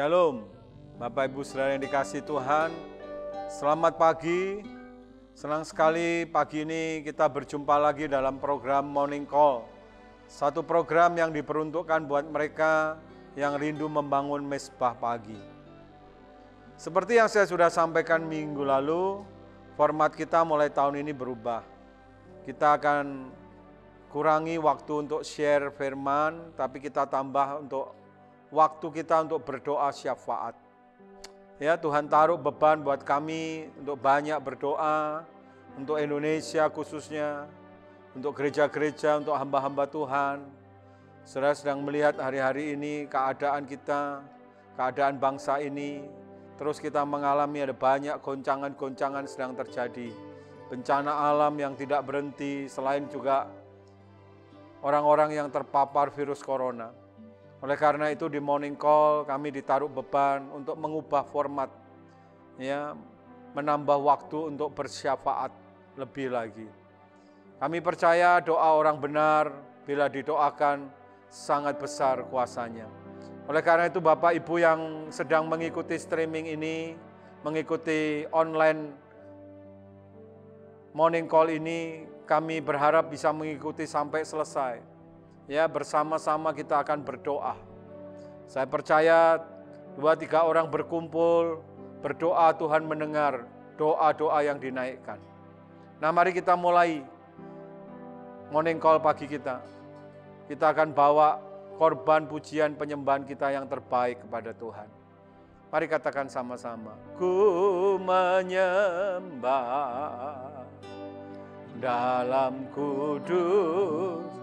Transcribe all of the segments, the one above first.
Shalom, Bapak Ibu Saudara yang dikasihi Tuhan. Selamat pagi. Senang sekali pagi ini kita berjumpa lagi dalam program Morning Call. Satu program yang diperuntukkan buat mereka yang rindu membangun mezbah pagi. Seperti yang saya sudah sampaikan minggu lalu, format kita mulai tahun ini berubah. Kita akan kurangi waktu untuk share firman, tapi kita tambah untuk waktu kita untuk berdoa syafaat. Ya, Tuhan taruh beban buat kami untuk banyak berdoa, untuk Indonesia khususnya, untuk gereja-gereja, untuk hamba-hamba Tuhan. Saudara sedang melihat hari-hari ini keadaan kita, keadaan bangsa ini, terus kita mengalami ada banyak goncangan-goncangan sedang terjadi. Bencana alam yang tidak berhenti, selain juga orang-orang yang terpapar virus corona. Oleh karena itu di Morning Call kami ditaruh beban untuk mengubah format, ya, menambah waktu untuk bersyafaat lebih lagi. Kami percaya doa orang benar bila didoakan sangat besar kuasanya. Oleh karena itu Bapak Ibu yang sedang mengikuti streaming ini, mengikuti online Morning Call ini, kami berharap bisa mengikuti sampai selesai. Ya, bersama-sama kita akan berdoa. Saya percaya 2-3 orang berkumpul, berdoa, Tuhan mendengar doa-doa yang dinaikkan. Nah, mari kita mulai Morning Call pagi kita. Kita akan bawa korban pujian penyembahan kita yang terbaik kepada Tuhan. Mari katakan sama-sama. Ku menyembah dalam kudus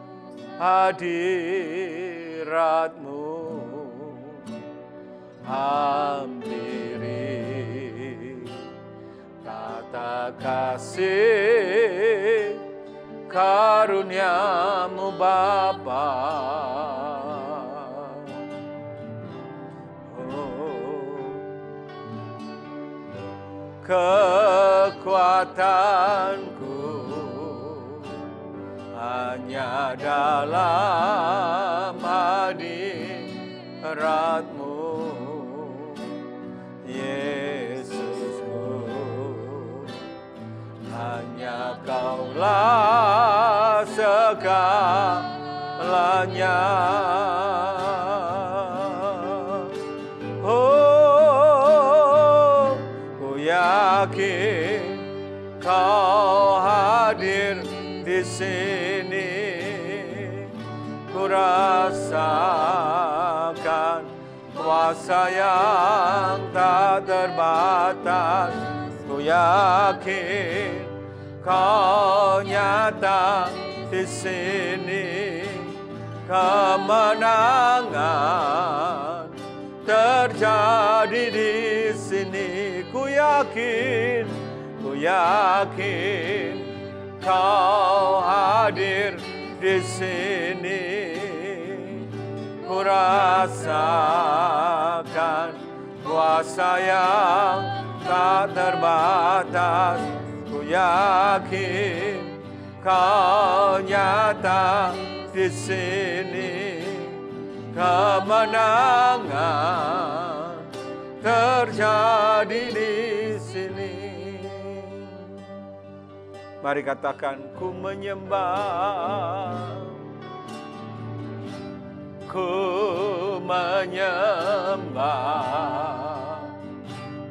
hadirat-Mu, hampiri kata kasih karunia-Mu Bapa. Kekuatanku hanya dalam hadirat-Mu, Yesusku. Hanya Kaulah segalanya. Oh, ku yakin Kau hadir di sini, ku rasakan kuasa yang tak terbatas. Ku yakin Kau nyata di sini, kemenangan terjadi di sini. Ku yakin Kau hadir di sini, ku rasakan kuasa yang tak terbatas. Ku yakin Kau nyata di sini, kemenangan terjadi di sini. Mari katakan, ku menyembah, ku menyembah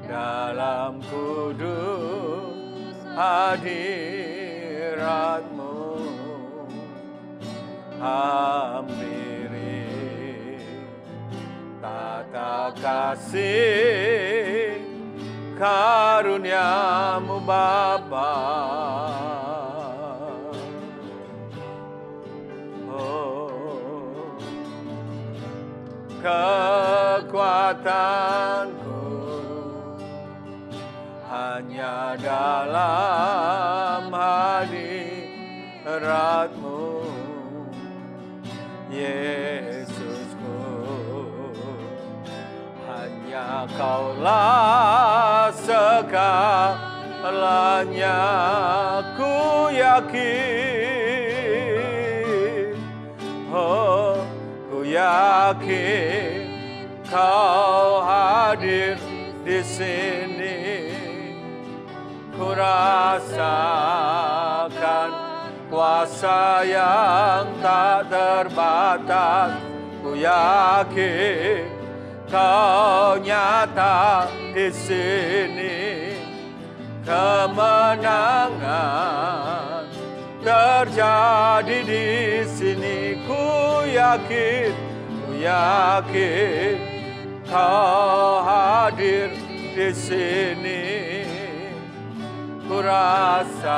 dalam kudus hadirat-Mu, hampiri tata kasih karunia-Mu Bapa. Oh, kekuatanku hanya dalam hadirat-Mu, Yesusku. Hanya Kaulah segalanya. Ku yakin, oh, ku yakin Kau hadir di sini, ku rasakan kuasa yang tak terbatas. Ku yakin Kau nyata di sini, kemenangan terjadi di sini. Ku yakin Kau hadir di sini. Ku rasakan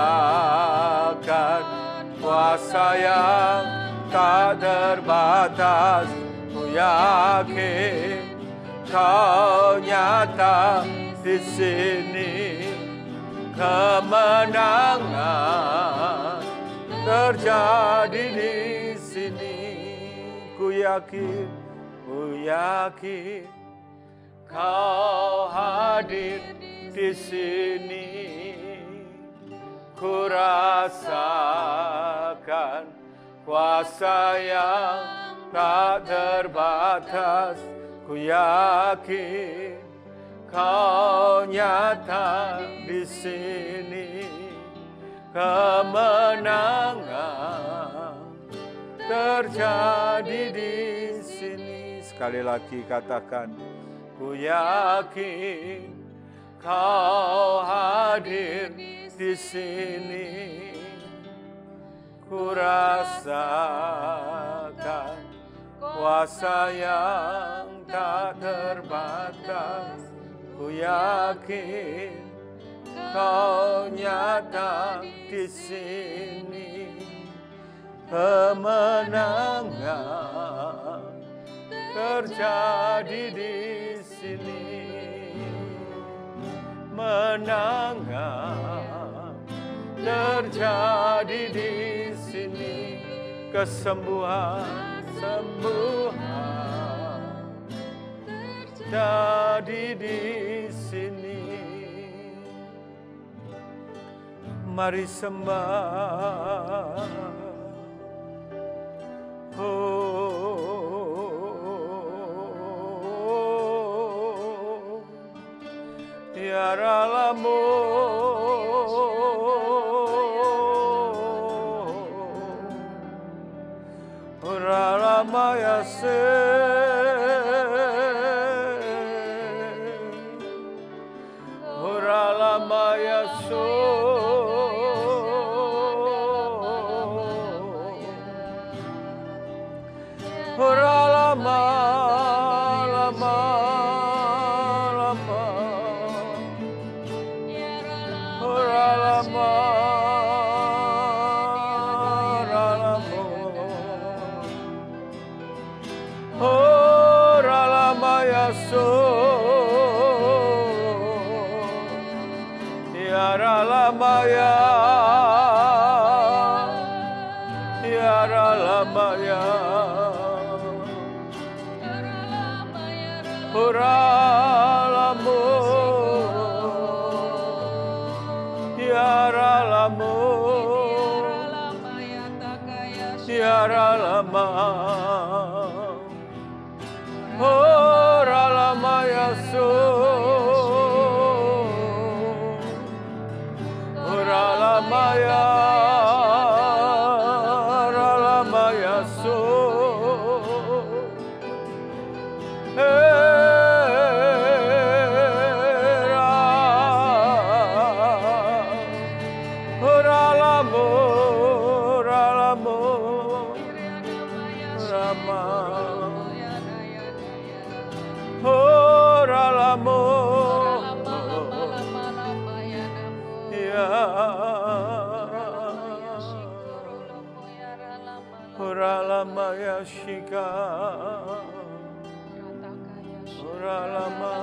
kuasa yang tak terbatas. Ku yakin Kau nyata di sini, kemenangan terjadi di sini. Ku yakin Kau hadir di sini. Ku rasakan kuasa yang tak terbatas. Ku yakin Kau nyata di sini, kemenangan terjadi di sini. Sekali lagi katakan, ku yakin Kau hadir di sini. Ku rasakan kuasa yang tak terbatas. Ku yakin Kau nyata di sini, kemenangan terjadi di sini. Menangan terjadi di sini, kesembuhan terjadi di sini. Mari sembah. Yaralamu, Uralamaya se, Uralamaya so, Uralama, lama, lama, Uralama, Uralamo, Uralamaya so, Yaralamaya, Yaralamaya. Uralamu, Yaralamu, Yaralama, Uralamaya so, Uralamaya, Uralamaya so. Uralamaya shika, Uralama,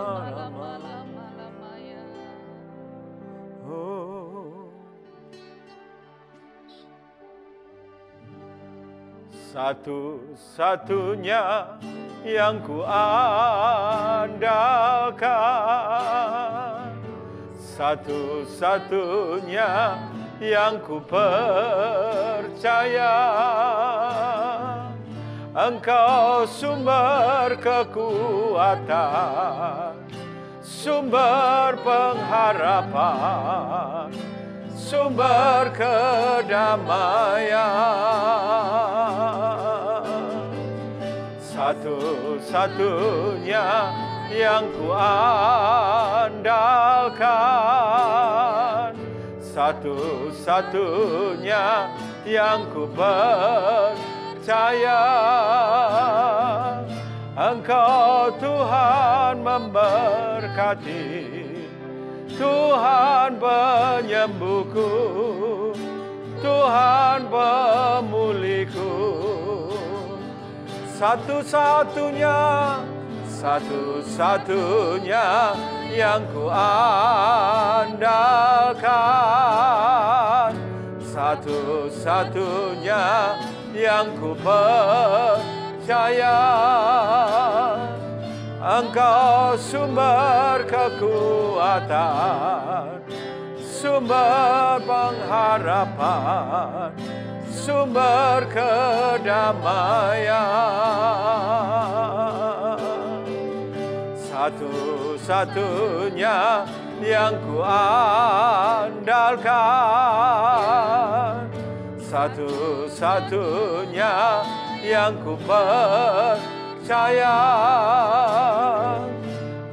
oh. Satu-satunya yang ku andalkan, satu-satunya yang ku percaya, Engkau sumber kekuatan, sumber pengharapan, sumber kedamaian. Satu-satunya yang kuandalkan, satu-satunya yang ku percaya. Engkau Tuhan memberkati, Tuhan penyembuhku, Tuhan pemulihku. Satu-satunya yang ku andalkan, satu-satunya yang ku percaya. Engkau sumber kekuatan, sumber pengharapan, sumber kedamaian. Satu-satunya yang ku andalkan, satu-satunya yang ku percaya.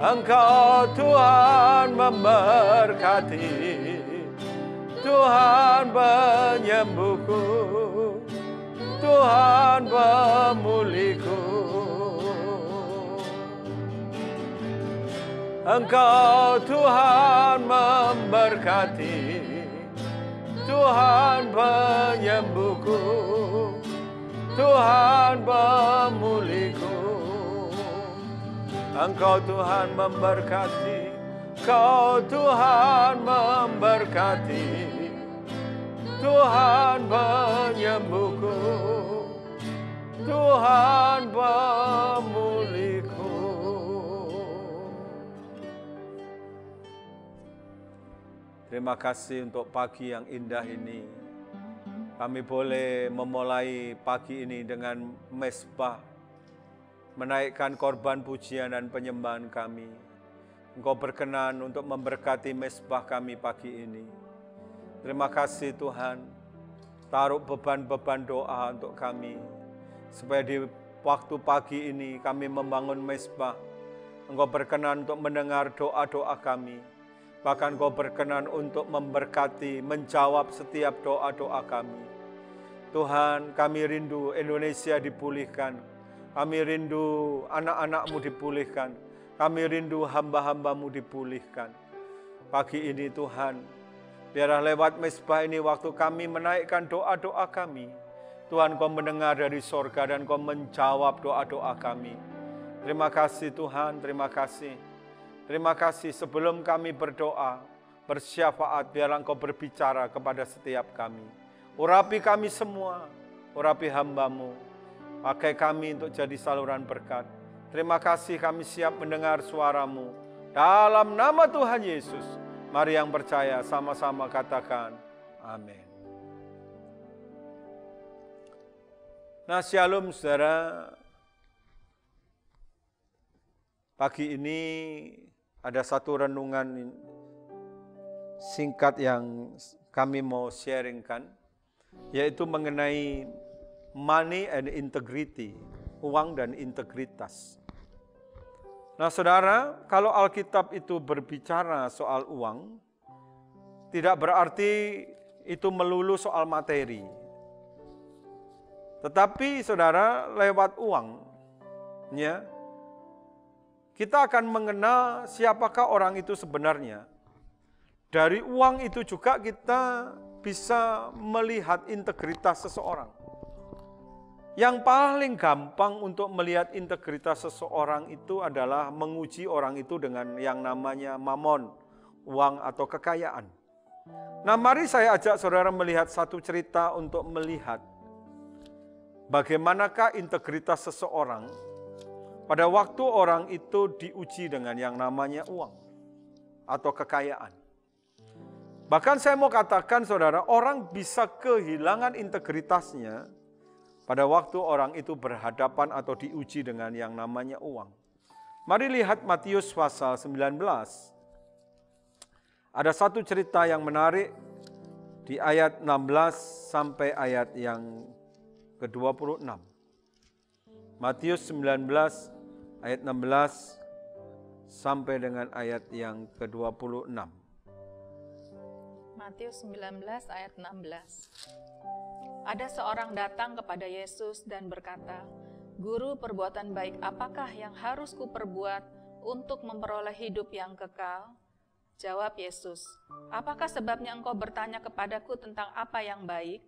Engkau Tuhan memberkati, Tuhan penyembuhku, Tuhan pemulihku. Engkau Tuhan memberkati, Tuhan penyembuhku, Tuhan pemulihku. Engkau Tuhan memberkati, Engkau Tuhan memberkati, Tuhan penyembuhku, Tuhan pemulihku. Terima kasih untuk pagi yang indah ini. Kami boleh memulai pagi ini dengan mezbah, menaikkan korban pujian dan penyembahan kami. Engkau berkenan untuk memberkati mezbah kami pagi ini. Terima kasih Tuhan, taruh beban-beban doa untuk kami, supaya di waktu pagi ini kami membangun mezbah. Engkau berkenan untuk mendengar doa-doa kami. Bahkan Engkau berkenan untuk memberkati, menjawab setiap doa-doa kami. Tuhan, kami rindu Indonesia dipulihkan. Kami rindu anak-anak-Mu dipulihkan. Kami rindu hamba-hamba-Mu dipulihkan. Pagi ini Tuhan, biarlah lewat mezbah ini waktu kami menaikkan doa-doa kami, Tuhan Kau mendengar dari sorga dan Kau menjawab doa-doa kami. Terima kasih Tuhan, terima kasih. Terima kasih sebelum kami berdoa, bersyafaat, biarlah Engkau berbicara kepada setiap kami. Urapi kami semua, urapi hamba-Mu. Pakai kami untuk jadi saluran berkat. Terima kasih kami siap mendengar suara-Mu. Dalam nama Tuhan Yesus, mari yang percaya sama-sama katakan amin. Nah, shalom saudara. Pagi ini ada satu renungan singkat yang kami mau sharingkan, yaitu mengenai money and integrity, uang dan integritas. Nah saudara, kalau Alkitab itu berbicara soal uang, tidak berarti itu melulu soal materi. Tetapi saudara, lewat uang, ya, kita akan mengenal siapakah orang itu sebenarnya. Dari uang itu juga kita bisa melihat integritas seseorang. Yang paling gampang untuk melihat integritas seseorang itu adalah menguji orang itu dengan yang namanya mamon, uang atau kekayaan. Nah, mari saya ajak saudara melihat satu cerita untuk melihat bagaimanakah integritas seseorang pada waktu orang itu diuji dengan yang namanya uang atau kekayaan. Bahkan saya mau katakan saudara, orang bisa kehilangan integritasnya pada waktu orang itu berhadapan atau diuji dengan yang namanya uang. Mari lihat Matius pasal 19. Ada satu cerita yang menarik di ayat 16 sampai ayat yang ke-26. Matius 19 ayat 16 sampai dengan ayat yang ke-26. Matius 19 ayat 16. Ada seorang datang kepada Yesus dan berkata, "Guru, perbuatan baik apakah yang harus kuperbuat untuk memperoleh hidup yang kekal?" Jawab Yesus, "Apakah sebabnya engkau bertanya kepadaku tentang apa yang baik?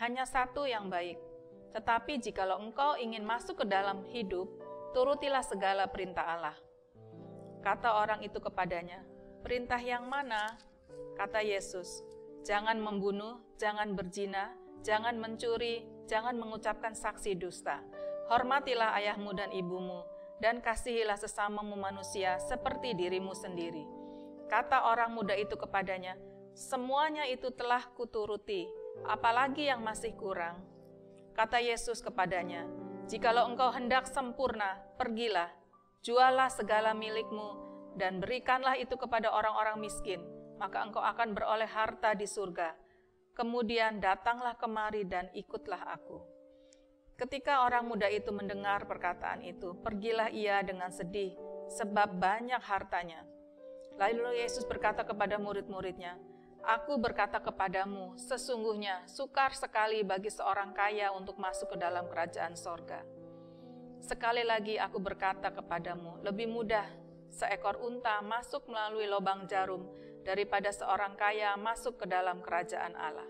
Hanya satu yang baik. Tetapi jikalau engkau ingin masuk ke dalam hidup, turutilah segala perintah Allah." Kata orang itu kepadanya, "Perintah yang mana?" Kata Yesus, "Jangan membunuh, jangan berzina, jangan mencuri, jangan mengucapkan saksi dusta. Hormatilah ayahmu dan ibumu, dan kasihilah sesamamu manusia seperti dirimu sendiri." Kata orang muda itu kepadanya, "Semuanya itu telah kuturuti, apalagi yang masih kurang?" Kata Yesus kepadanya, "Jikalau engkau hendak sempurna, pergilah, jualah segala milikmu, dan berikanlah itu kepada orang-orang miskin, maka engkau akan beroleh harta di surga. Kemudian datanglah kemari dan ikutlah aku." Ketika orang muda itu mendengar perkataan itu, pergilah ia dengan sedih, sebab banyak hartanya. Lalu Yesus berkata kepada murid-muridnya, "Aku berkata kepadamu, sesungguhnya sukar sekali bagi seorang kaya untuk masuk ke dalam kerajaan sorga. Sekali lagi aku berkata kepadamu, lebih mudah seekor unta masuk melalui lubang jarum daripada seorang kaya masuk ke dalam kerajaan Allah."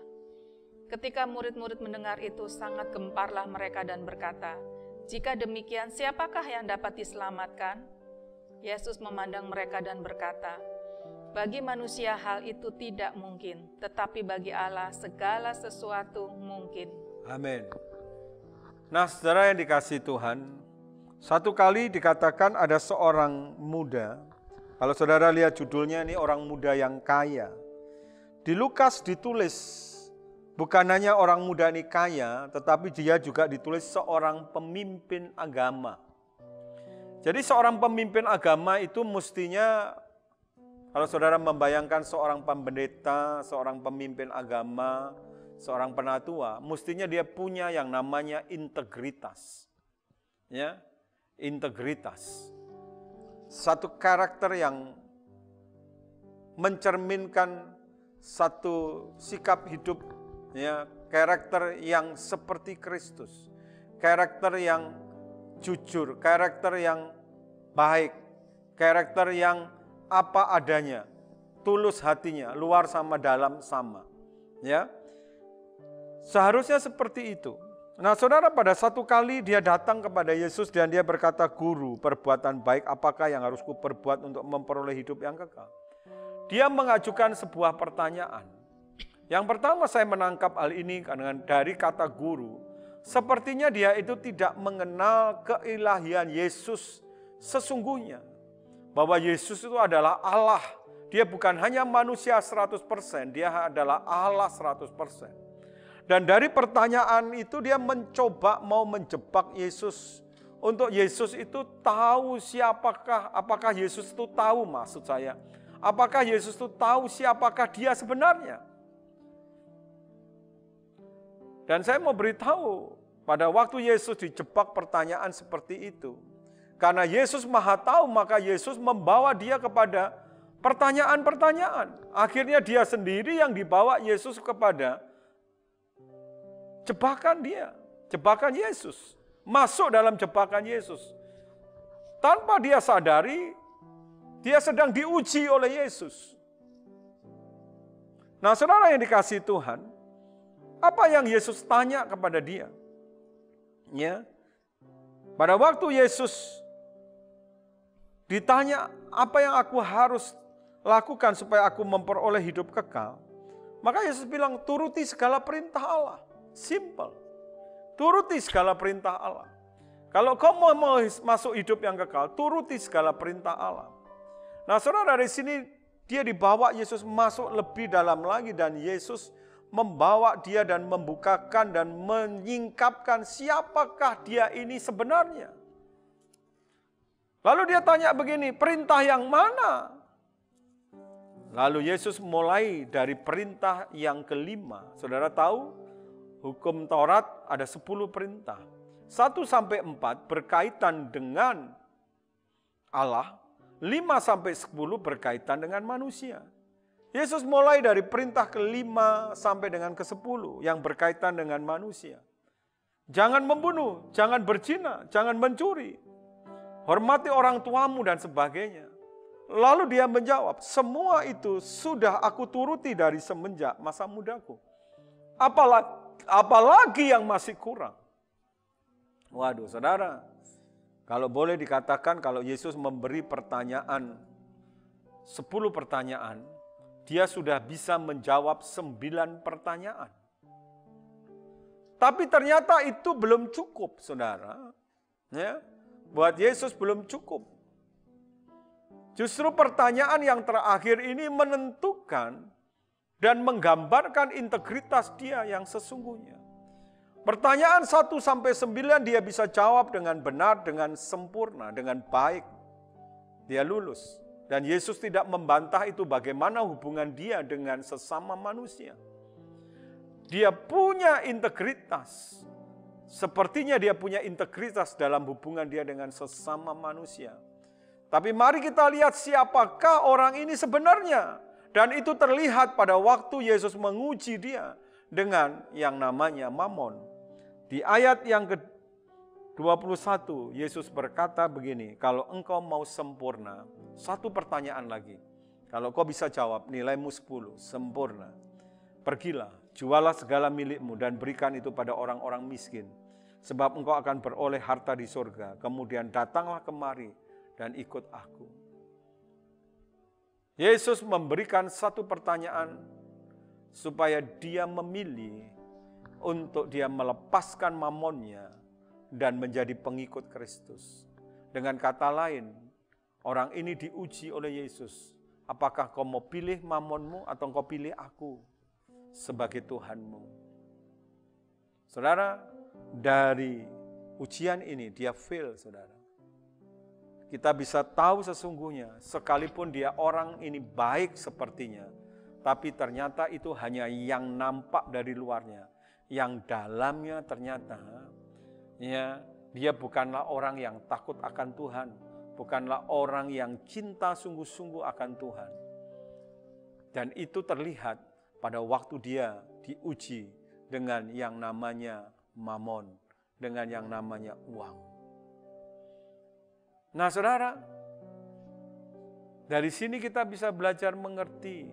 Ketika murid-murid mendengar itu, sangat gemparlah mereka dan berkata, "Jika demikian, siapakah yang dapat diselamatkan?" Yesus memandang mereka dan berkata, "Bagi manusia hal itu tidak mungkin, tetapi bagi Allah segala sesuatu mungkin." Amin. Nah, saudara yang dikasihi Tuhan, satu kali dikatakan ada seorang muda. Kalau saudara lihat judulnya ini, orang muda yang kaya. Di Lukas ditulis bukan hanya orang muda ini kaya, tetapi dia juga ditulis seorang pemimpin agama. Jadi seorang pemimpin agama itu mestinya, kalau saudara membayangkan seorang pendeta, seorang pemimpin agama, seorang penatua, mestinya dia punya yang namanya integritas. Ya, integritas. Satu karakter yang mencerminkan satu sikap hidup, ya, karakter yang seperti Kristus, karakter yang jujur, karakter yang baik, karakter yang apa adanya, tulus hatinya, luar sama dalam sama, ya. Seharusnya seperti itu. Nah, saudara, pada satu kali dia datang kepada Yesus dan dia berkata, "Guru, perbuatan baik apakah yang harus kuperbuat untuk memperoleh hidup yang kekal?" Dia mengajukan sebuah pertanyaan. Yang pertama saya menangkap hal ini dari kata guru. Sepertinya dia itu tidak mengenal keilahian Yesus sesungguhnya. Bahwa Yesus itu adalah Allah. Dia bukan hanya manusia 100%, dia adalah Allah 100%. Dan dari pertanyaan itu dia mencoba mau menjebak Yesus. Untuk Yesus itu tahu siapakah, apakah Yesus itu tahu maksud saya. Apakah Yesus itu tahu siapakah dia sebenarnya. Dan saya mau beritahu, pada waktu Yesus dijebak pertanyaan seperti itu, karena Yesus Maha Tahu, maka Yesus membawa dia kepada pertanyaan-pertanyaan. Akhirnya dia sendiri yang dibawa Yesus kepada jebakan dia, jebakan Yesus. Masuk dalam jebakan Yesus. Tanpa dia sadari, dia sedang diuji oleh Yesus. Nah, saudara yang dikasihi Tuhan, apa yang Yesus tanya kepada dia? Ya. Pada waktu Yesus ditanya, apa yang aku harus lakukan supaya aku memperoleh hidup kekal? Maka Yesus bilang, turuti segala perintah Allah. Simple. Turuti segala perintah Allah. Kalau kau mau masuk hidup yang kekal, turuti segala perintah Allah. Nah, saudara, dari sini dia dibawa Yesus masuk lebih dalam lagi dan Yesus membawa dia dan membukakan dan menyingkapkan siapakah dia ini sebenarnya. Lalu dia tanya begini, perintah yang mana? Lalu Yesus mulai dari perintah yang kelima. Saudara tahu, hukum Taurat ada 10 perintah. 1-4 berkaitan dengan Allah, 5-10 berkaitan dengan manusia. Yesus mulai dari perintah ke-5 sampai dengan ke-10 yang berkaitan dengan manusia. Jangan membunuh, jangan berzina, jangan mencuri, hormati orang tuamu dan sebagainya. Lalu dia menjawab, semua itu sudah aku turuti dari semenjak masa mudaku. Apalagi yang masih kurang. Waduh, saudara, kalau boleh dikatakan kalau Yesus memberi pertanyaan, 10 pertanyaan, dia sudah bisa menjawab 9 pertanyaan. Tapi ternyata itu belum cukup, saudara. Ya, buat Yesus belum cukup. Justru pertanyaan yang terakhir ini menentukan dan menggambarkan integritas dia yang sesungguhnya. Pertanyaan 1-9 dia bisa jawab dengan benar, dengan sempurna, dengan baik. Dia lulus. Dan Yesus tidak membantah itu bagaimana hubungan dia dengan sesama manusia. Dia punya integritas. Sepertinya dia punya integritas dalam hubungan dia dengan sesama manusia. Tapi mari kita lihat siapakah orang ini sebenarnya. Dan itu terlihat pada waktu Yesus menguji dia dengan yang namanya Mamon. Di ayat yang ke-21, Yesus berkata begini, kalau engkau mau sempurna, satu pertanyaan lagi. Kalau kau bisa jawab, nilaimu 10, sempurna. Pergilah, jualah segala milikmu dan berikan itu pada orang-orang miskin. Sebab engkau akan beroleh harta di surga. Kemudian datanglah kemari dan ikut aku. Yesus memberikan satu pertanyaan supaya dia memilih untuk dia melepaskan mamonnya dan menjadi pengikut Kristus. Dengan kata lain, orang ini diuji oleh Yesus. Apakah kau mau pilih mamonmu atau kau pilih aku sebagai Tuhanmu? Saudara, dari ujian ini dia fail, saudara. Kita bisa tahu sesungguhnya, sekalipun dia orang ini baik sepertinya, tapi ternyata itu hanya yang nampak dari luarnya. Yang dalamnya ternyata ya, dia bukanlah orang yang takut akan Tuhan, bukanlah orang yang cinta sungguh-sungguh akan Tuhan. Dan itu terlihat pada waktu dia diuji dengan yang namanya mamon, dengan yang namanya uang. Nah, saudara, dari sini kita bisa belajar mengerti,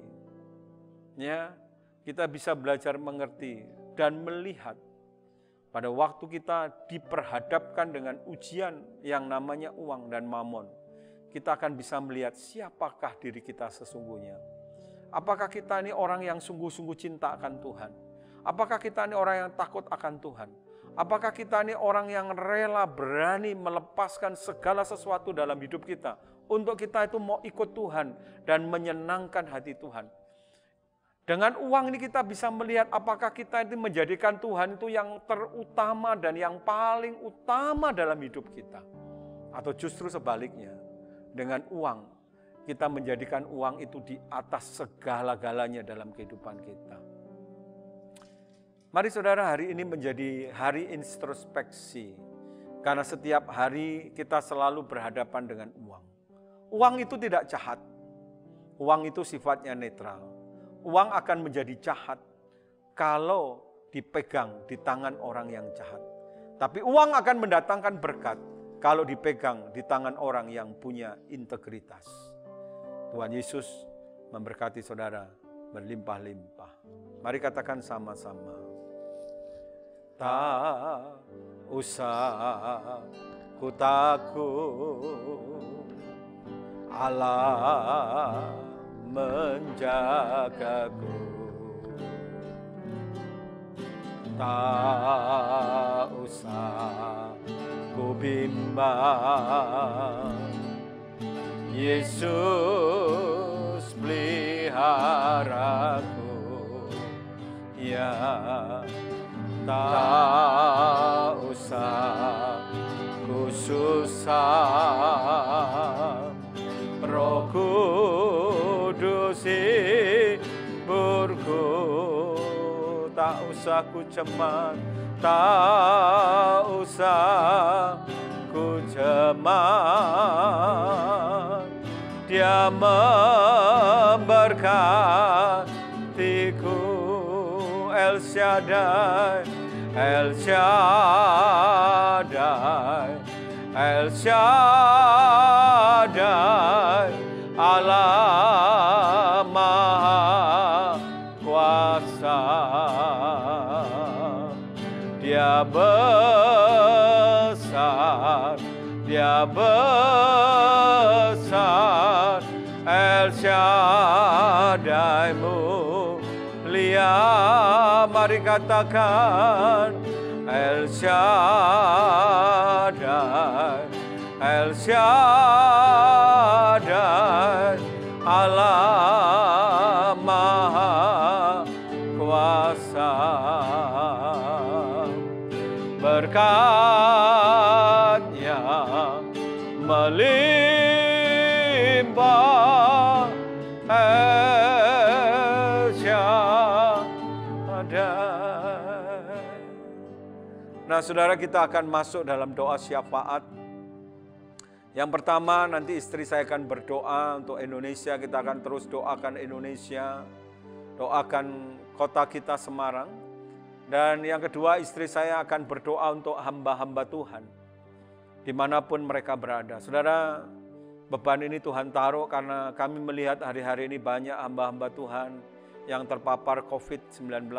ya, kita bisa belajar mengerti dan melihat pada waktu kita diperhadapkan dengan ujian yang namanya uang dan mamon, kita akan bisa melihat siapakah diri kita sesungguhnya. Apakah kita ini orang yang sungguh-sungguh cinta akan Tuhan? Apakah kita ini orang yang takut akan Tuhan? Apakah kita ini orang yang rela berani melepaskan segala sesuatu dalam hidup kita untuk kita itu mau ikut Tuhan dan menyenangkan hati Tuhan? Dengan uang ini kita bisa melihat apakah kita itu menjadikan Tuhan itu yang terutama dan yang paling utama dalam hidup kita. Atau justru sebaliknya, dengan uang kita menjadikan uang itu di atas segala-galanya dalam kehidupan kita. Mari saudara, hari ini menjadi hari introspeksi. Karena setiap hari kita selalu berhadapan dengan uang. Uang itu tidak jahat. Uang itu sifatnya netral. Uang akan menjadi jahat kalau dipegang di tangan orang yang jahat. Tapi uang akan mendatangkan berkat kalau dipegang di tangan orang yang punya integritas. Tuhan Yesus memberkati saudara berlimpah-limpah. Mari katakan sama-sama. Tak usah ku takut, Allah menjagaku. Tak usah ku bimbang, Yesus peliharaku. tak usah ku susah, Roh Kudus hiburku, tak usah ku cemas, tak usah ku cemas, Dia memberkatiku. El Shaddai, El Shaddai, El Shaddai, Allah Maha Kuasa. Dia besar, Dia besar, El Shaddai mulia. Mari katakan El Shaddai, El Shaddai, Allah Maha Kuasa. Berkat-Nya melimpah, El Shaddai. Nah, saudara, kita akan masuk dalam doa syafaat. Yang pertama, nanti istri saya akan berdoa untuk Indonesia. Kita akan terus doakan Indonesia, doakan kota kita Semarang. Dan yang kedua, istri saya akan berdoa untuk hamba-hamba Tuhan, dimanapun mereka berada. Saudara, beban ini Tuhan taruh karena kami melihat hari-hari ini banyak hamba-hamba Tuhan yang terpapar COVID-19.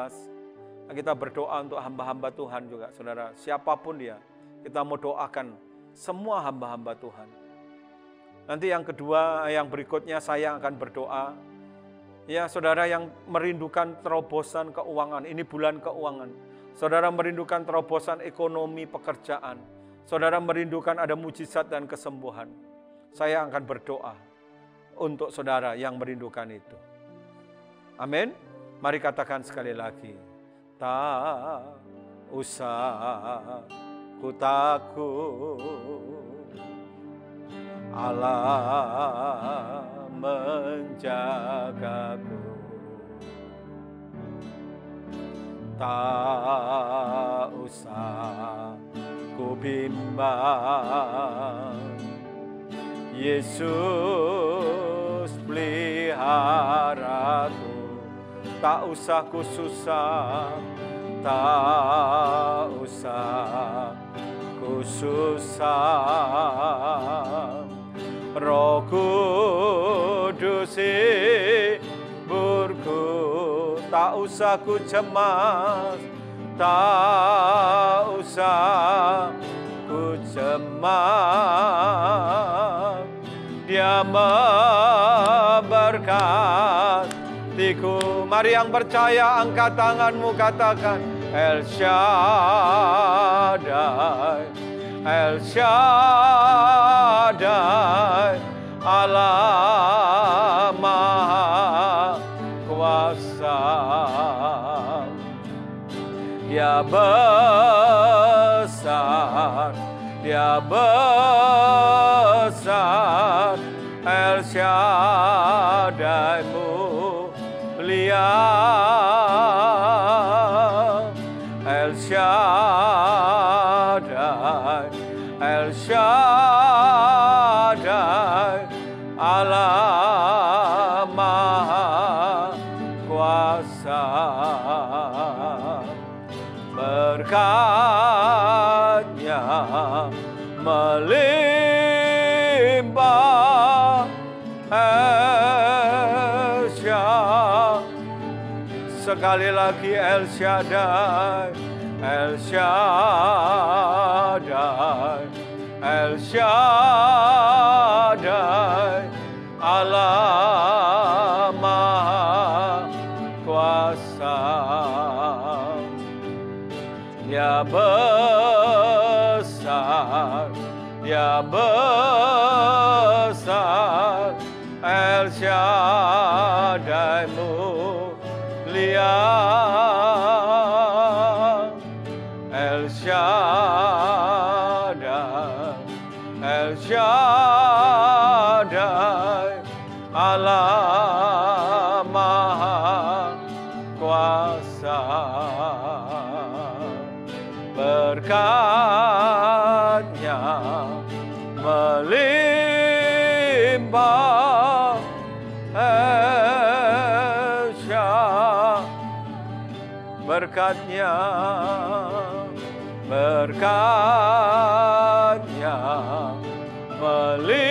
Nah, kita berdoa untuk hamba-hamba Tuhan juga, saudara. Siapapun dia, kita mau doakan semua hamba-hamba Tuhan. Nanti yang kedua, yang berikutnya saya akan berdoa. Ya, saudara yang merindukan terobosan keuangan, ini bulan keuangan. Saudara merindukan terobosan ekonomi, pekerjaan. Saudara merindukan ada mujizat dan kesembuhan. Saya akan berdoa untuk saudara yang merindukan itu. Amin. Mari katakan sekali lagi. Tak usah ku takut, Allah menjagaku. Tak usah ku bimbang, Yesus peliharaku. Tak usah ku susah, tak usah ku susah, Roh Kudus hiburku. Tak usah ku cemas, tak usah ku cemas, Dia memberkatiku. Mari yang percaya angkat tanganmu, katakan El Shaddai, El Shaddai, Allah Maha Kuasa. Dia besar, Dia besar, El Shaddai mulia, El Shaddai, El Shaddai, Allah Maha Kuasa. Berkat-Nya melimpah, El Shaddai. Sekali lagi El Shaddai, El Shaddai, El Shaddai, Allah Maha Kuasa. Dia besar, Dia besar, El Shaddai mulia, El Shaddai, El Shaddai, Allah Maha Kuasa. Berkat-Nya melimpah, El Shaddai. Berkat-Nya, berkat-Nya melimpah,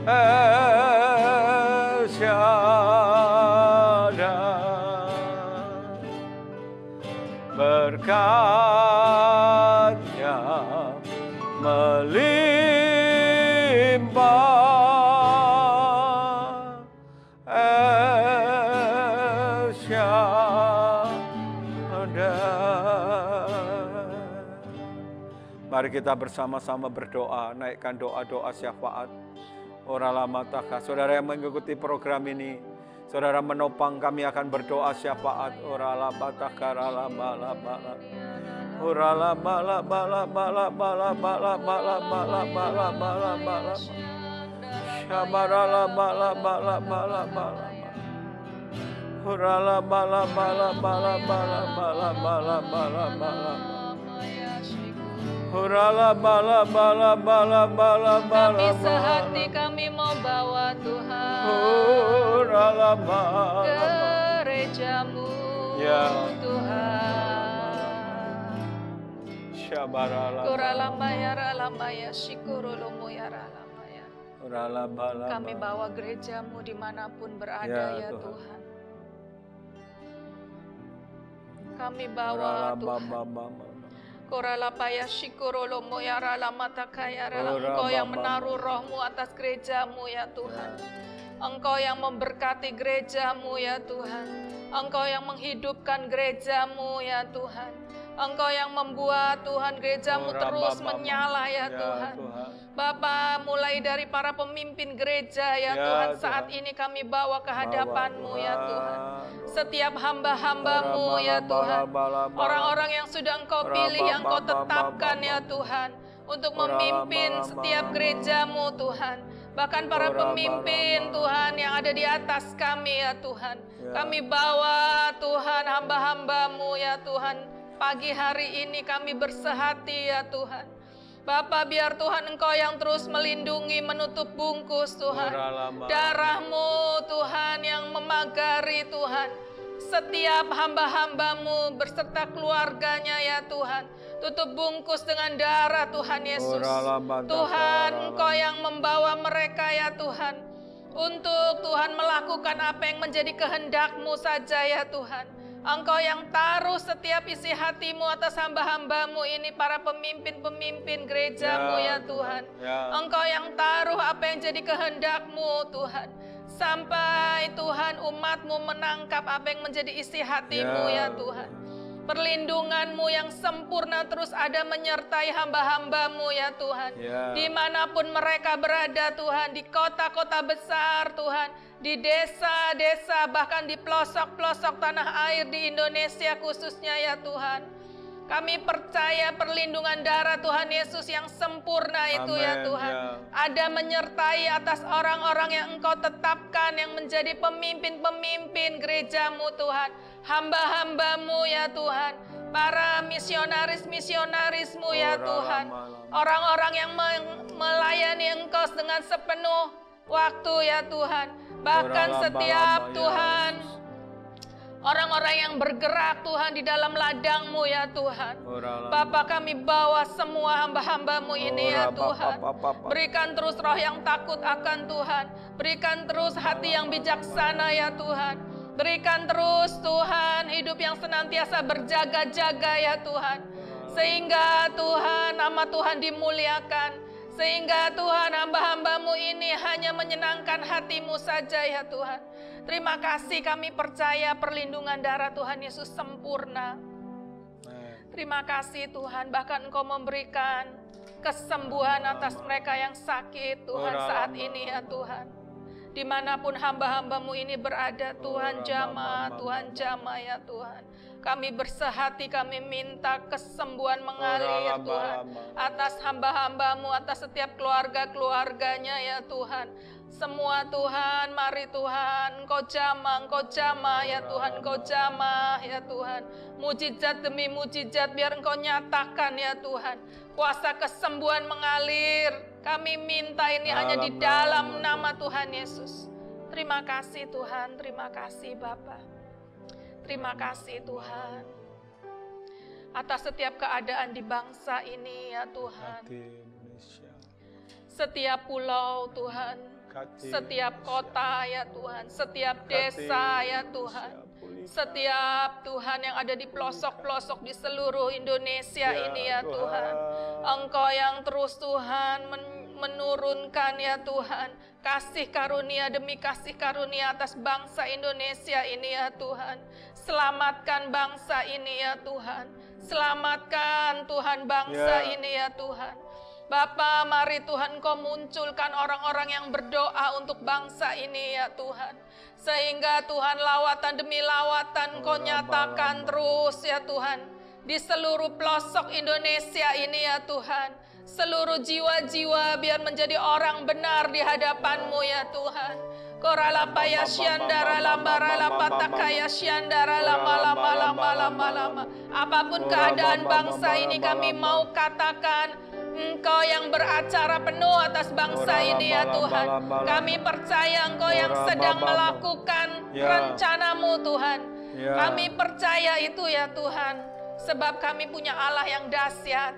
El Shaddai. Berkat-Nya melimpah, El Shaddai. Mari kita bersama-sama berdoa, naikkan doa-doa syafaat. Ora lama taka. Saudara yang mengikuti program ini, saudara menopang kami akan berdoa syafaat. Ora lama taka, ora lama. Ora lama. Syabara lama. Ora lama. Kami sehati, kami mau bawa Tuhan gereja-Mu, Ya. Tuhan. Syabarala. Kuralamaya syukurulumu ya ralamaya. Uralabala. Kami bawa gereja-Mu dimanapun berada Ya, ya Tuhan. Tuhan. Kami bawa Tuhan. Koralapaya shikorolomo ya ralamatakaya rala. Engkau yang menaruh rohmu atas gerejamu ya Tuhan. Engkau yang memberkati gerejamu ya Tuhan. Engkau yang menghidupkan gerejamu ya Tuhan. Engkau yang membuat Tuhan gerejamu terus menyala ya Tuhan. Bapa, mulai dari para pemimpin gereja ya Tuhan, saat ini kami bawa ke hadapan-Mu ya Tuhan. Setiap hamba-hamba-Mu ya Tuhan, orang-orang yang sudah Engkau pilih, yang Engkau tetapkan ya Tuhan, untuk memimpin setiap gereja-Mu Tuhan. Bahkan para pemimpin Tuhan yang ada di atas kami ya Tuhan. Kami bawa Tuhan hamba-hamba-Mu ya Tuhan. Pagi hari ini kami bersehati ya Tuhan. Bapa, biar Tuhan Engkau yang terus melindungi, menutup bungkus Tuhan. Darah-Mu Tuhan yang memagari Tuhan. Setiap hamba-hamba-Mu berserta keluarganya ya Tuhan. Tutup bungkus dengan darah Tuhan Yesus. Tuhan, Engkau yang membawa mereka ya Tuhan. Untuk Tuhan melakukan apa yang menjadi kehendak-Mu saja ya Tuhan. Engkau yang taruh setiap isi hati-Mu atas hamba-hamba-Mu ini, para pemimpin-pemimpin gereja-Mu ya Tuhan. Engkau yang taruh apa yang jadi kehendak-Mu Tuhan. Sampai Tuhan umat-Mu menangkap apa yang menjadi isi hati-Mu ya Tuhan. Perlindungan-Mu yang sempurna terus ada menyertai hamba-hamba-Mu ya Tuhan. Dimanapun mereka berada Tuhan, di kota-kota besar Tuhan, di desa-desa, bahkan di pelosok-pelosok tanah air di Indonesia khususnya ya Tuhan. Kami percaya perlindungan darah Tuhan Yesus yang sempurna itu ya Tuhan. Ada menyertai atas orang-orang yang Engkau tetapkan yang menjadi pemimpin-pemimpin gereja-Mu Tuhan. Hamba-hamba-Mu ya Tuhan. Para misionaris-misionaris-Mu ya Tuhan. Orang-orang yang melayani Engkau dengan sepenuh waktu ya Tuhan. Bahkan setiap Tuhan, orang-orang yang bergerak Tuhan di dalam ladang-Mu ya Tuhan. Bapa, kami bawa semua hamba-hamba-Mu ini ya Tuhan. Berikan terus roh yang takut akan Tuhan. Berikan terus hati yang bijaksana ya Tuhan. Berikan terus Tuhan hidup yang senantiasa berjaga-jaga ya Tuhan. Sehingga Tuhan, nama Tuhan dimuliakan. Sehingga Tuhan hamba-hamba-Mu ini hanya menyenangkan hati-Mu saja ya Tuhan. Terima kasih, kami percaya perlindungan darah Tuhan Yesus sempurna. Terima kasih Tuhan, bahkan Engkau memberikan kesembuhan atas mereka yang sakit Tuhan saat ini ya Tuhan. Dimanapun hamba-hambamu ini berada, Tuhan jamah, Tuhan jamah ya Tuhan. Kami bersehati, kami minta kesembuhan mengalir Tuhan atas hamba-hambamu, atas setiap keluarga-keluarganya ya Tuhan. Semua Tuhan, mari Tuhan, Engkau jamah ya Tuhan, Engkau jamah ya Tuhan. Mujizat demi mujizat biar Engkau nyatakan ya Tuhan. Kuasa kesembuhan mengalir, kami minta ini hanya di dalam nama Tuhan Yesus. Terima kasih Tuhan, terima kasih Bapa. Terima kasih Tuhan. Atas setiap keadaan di bangsa ini ya Tuhan. Setiap pulau Tuhan, setiap kota ya Tuhan, setiap desa ya Tuhan. Setiap Tuhan yang ada di pelosok-pelosok di seluruh Indonesia ini ya Tuhan. Engkau yang terus Tuhan menurunkan ya Tuhan kasih karunia demi kasih karunia atas bangsa Indonesia ini ya Tuhan. Selamatkan bangsa ini ya Tuhan. Selamatkan Tuhan bangsa ini ya Tuhan. Bapa, mari Tuhan Kau munculkan orang-orang yang berdoa untuk bangsa ini ya Tuhan. Sehingga Tuhan lawatan demi lawatan Kau nyatakan terus ya Tuhan. Di seluruh pelosok Indonesia ini ya Tuhan. Seluruh jiwa-jiwa biar menjadi orang benar di hadapan-Mu ya Tuhan. Koralapa ya syandara lambara lapataka ya syandara lama. Apapun keadaan bangsa ini kami mau katakan, Engkau yang beracara penuh atas bangsa ini ya Tuhan. Kami percaya Engkau yang sedang melakukan rencana-Mu Tuhan. Kami percaya itu ya Tuhan. Sebab kami punya Allah yang dahsyat.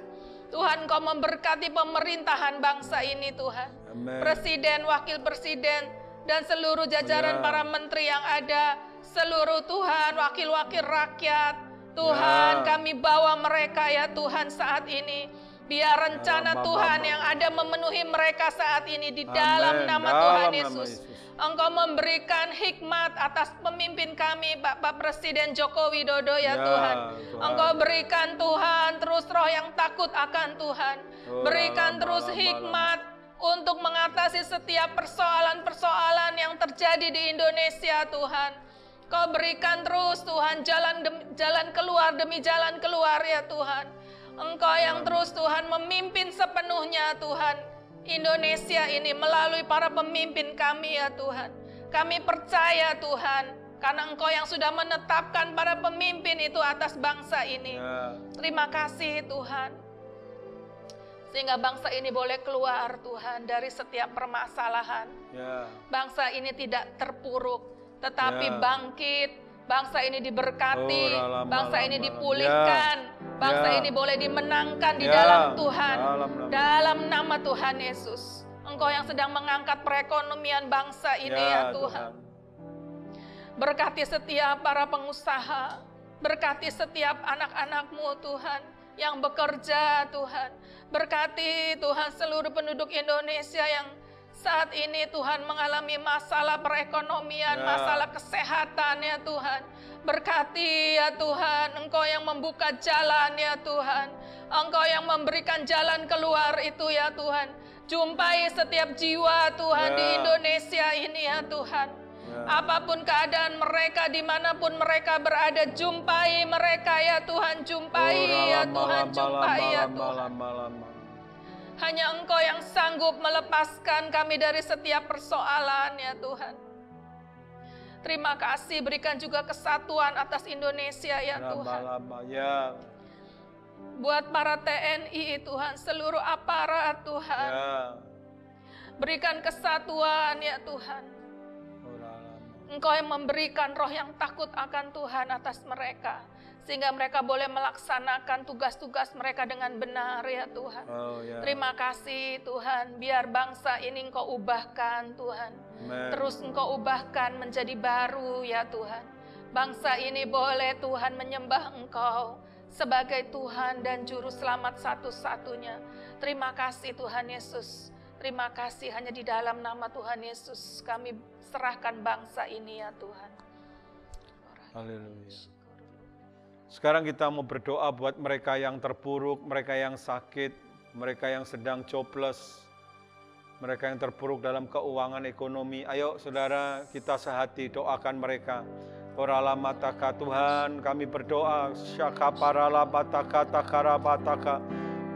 Tuhan Engkau memberkati pemerintahan bangsa ini Tuhan. Presiden, wakil presiden, dan seluruh jajaran para menteri yang ada. Seluruh Tuhan, wakil-wakil rakyat. Tuhan kami bawa mereka ya Tuhan saat ini. Biar rencana Tuhan yang ada memenuhi mereka saat ini di dalam nama Tuhan Yesus. Engkau memberikan hikmat atas pemimpin kami Bapak Presiden Joko Widodo ya Tuhan. Engkau berikan Tuhan terus roh yang takut akan Tuhan. Berikan terus hikmat untuk mengatasi setiap persoalan-persoalan yang terjadi di Indonesia Tuhan. Kau berikan terus Tuhan jalan keluar demi jalan keluar ya Tuhan. Engkau yang terus Tuhan memimpin sepenuhnya Tuhan Indonesia ini melalui para pemimpin kami ya Tuhan. Kami percaya Tuhan karena Engkau yang sudah menetapkan para pemimpin itu atas bangsa ini. Terima kasih Tuhan. Sehingga bangsa ini boleh keluar Tuhan dari setiap permasalahan. Bangsa ini tidak terpuruk tetapi bangkit. Bangsa ini diberkati, bangsa ini dipulihkan, bangsa ini boleh dimenangkan di dalam Tuhan, dalam nama Tuhan Yesus. Engkau yang sedang mengangkat perekonomian bangsa ini ya Tuhan. Berkati setiap para pengusaha, berkati setiap anak-anak-Mu Tuhan yang bekerja Tuhan. Berkati Tuhan seluruh penduduk Indonesia yang saat ini Tuhan mengalami masalah perekonomian, masalah kesehatan ya Tuhan. Berkati ya Tuhan, Engkau yang membuka jalan ya Tuhan. Engkau yang memberikan jalan keluar itu ya Tuhan. Jumpai setiap jiwa Tuhan di Indonesia ini ya Tuhan. Apapun keadaan mereka, dimanapun mereka berada, jumpai mereka ya Tuhan. Jumpai ya Tuhan, jumpai ya Tuhan. Hanya Engkau yang sanggup melepaskan kami dari setiap persoalan ya Tuhan. Terima kasih, berikan juga kesatuan atas Indonesia ya Tuhan. Buat para TNI Tuhan, seluruh aparat Tuhan. Berikan kesatuan ya Tuhan. Engkau yang memberikan roh yang takut akan Tuhan atas mereka. Sehingga mereka boleh melaksanakan tugas-tugas mereka dengan benar ya Tuhan. Terima kasih Tuhan, biar bangsa ini Engkau ubahkan Tuhan. Terus Engkau ubahkan menjadi baru ya Tuhan. Bangsa ini boleh Tuhan menyembah Engkau sebagai Tuhan dan Juru Selamat satu-satunya. Terima kasih Tuhan Yesus. Terima kasih, hanya di dalam nama Tuhan Yesus kami serahkan bangsa ini ya Tuhan. Haleluya. Sekarang kita mau berdoa buat mereka yang terpuruk, mereka yang sakit, mereka yang sedang jobless. mereka yang terpuruk dalam keuangan ekonomi. Ayo saudara, kita sehati doakan mereka. Orala mataka Tuhan, kami berdoa syakaparala bataka takara bataka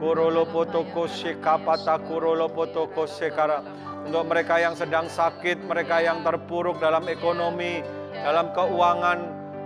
korolo potoko sekapata korolo potoko sekara. Untuk mereka yang sedang sakit, mereka yang terpuruk dalam ekonomi, dalam keuangan,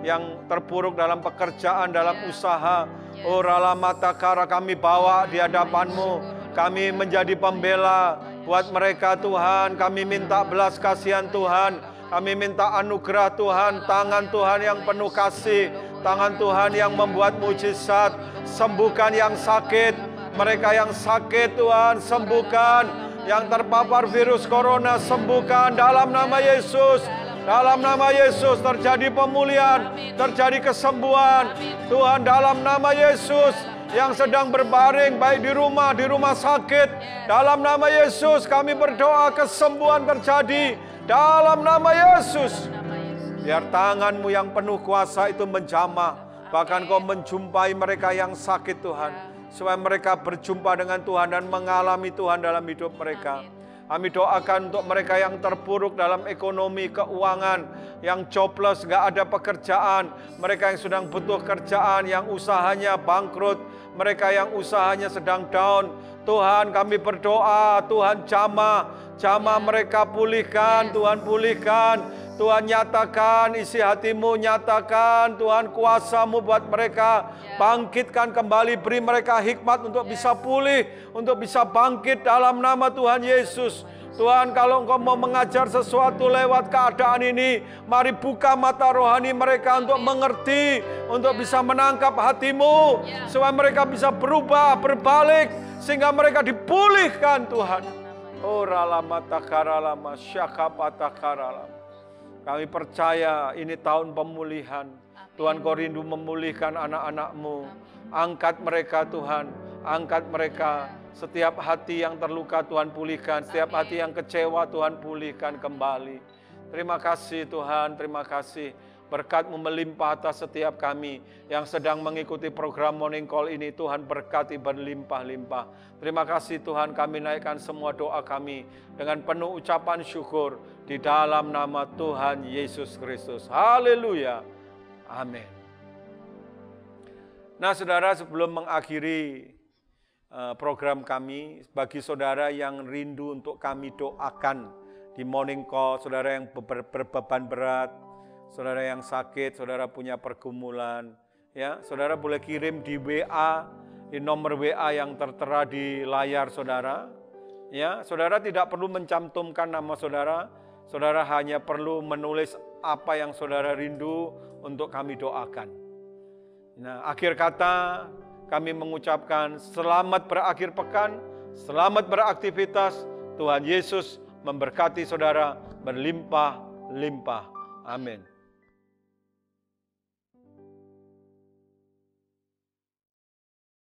yang terpuruk dalam pekerjaan, dalam usaha. Orala matakara, kami bawa di hadapan-Mu. Kami menjadi pembela buat mereka Tuhan. Kami minta belas kasihan Tuhan. Kami minta anugerah Tuhan, tangan Tuhan yang penuh kasih, tangan Tuhan yang membuat mujizat, sembuhkan yang sakit, mereka yang sakit Tuhan, sembuhkan, yang terpapar virus corona, sembuhkan dalam nama Yesus. Dalam nama Yesus terjadi pemulihan, terjadi kesembuhan. Tuhan, dalam nama Yesus, yang sedang berbaring baik di rumah sakit, dalam nama Yesus kami berdoa kesembuhan terjadi. Dalam nama Yesus, biar tangan-Mu yang penuh kuasa itu menjamah. Bahkan Kau menjumpai mereka yang sakit Tuhan, supaya mereka berjumpa dengan Tuhan dan mengalami Tuhan dalam hidup mereka. Kami doakan untuk mereka yang terpuruk dalam ekonomi, keuangan, yang jobless, gak ada pekerjaan, mereka yang sedang butuh kerjaan, yang usahanya bangkrut, mereka yang usahanya sedang down. Tuhan, kami berdoa, Tuhan jamah mereka, pulihkan, Tuhan pulihkan, Tuhan nyatakan isi hati-Mu, nyatakan Tuhan kuasa-Mu buat mereka, bangkitkan kembali, beri mereka hikmat untuk bisa pulih, untuk bisa bangkit dalam nama Tuhan Yesus. Tuhan, kalau Engkau mau mengajar sesuatu lewat keadaan ini, mari buka mata rohani mereka untuk mengerti, untuk bisa menangkap hati-Mu, supaya mereka bisa berubah, berbalik, sehingga mereka dipulihkan Tuhan. Kami percaya ini tahun pemulihan. Tuhan, Kau rindu memulihkan anak-anak-Mu. Angkat mereka Tuhan, angkat mereka. Setiap hati yang terluka Tuhan pulihkan, setiap hati yang kecewa Tuhan pulihkan kembali. Terima kasih Tuhan, terima kasih. Berkat-Mu melimpah atas setiap kami yang sedang mengikuti program Morning Call ini. Tuhan berkati berlimpah-limpah. Terima kasih Tuhan, kami naikkan semua doa kami dengan penuh ucapan syukur di dalam nama Tuhan Yesus Kristus. Haleluya. Amin. Nah saudara, sebelum mengakhiri program kami, bagi saudara yang rindu untuk kami doakan di Morning Call, saudara yang berbeban berat, saudara yang sakit, saudara punya pergumulan, ya, saudara boleh kirim di WA, di nomor WA yang tertera di layar saudara. Ya, saudara tidak perlu mencantumkan nama saudara, saudara hanya perlu menulis apa yang saudara rindu untuk kami doakan. Nah, akhir kata kami mengucapkan selamat berakhir pekan, selamat beraktivitas. Tuhan Yesus memberkati saudara berlimpah-limpah. Amin.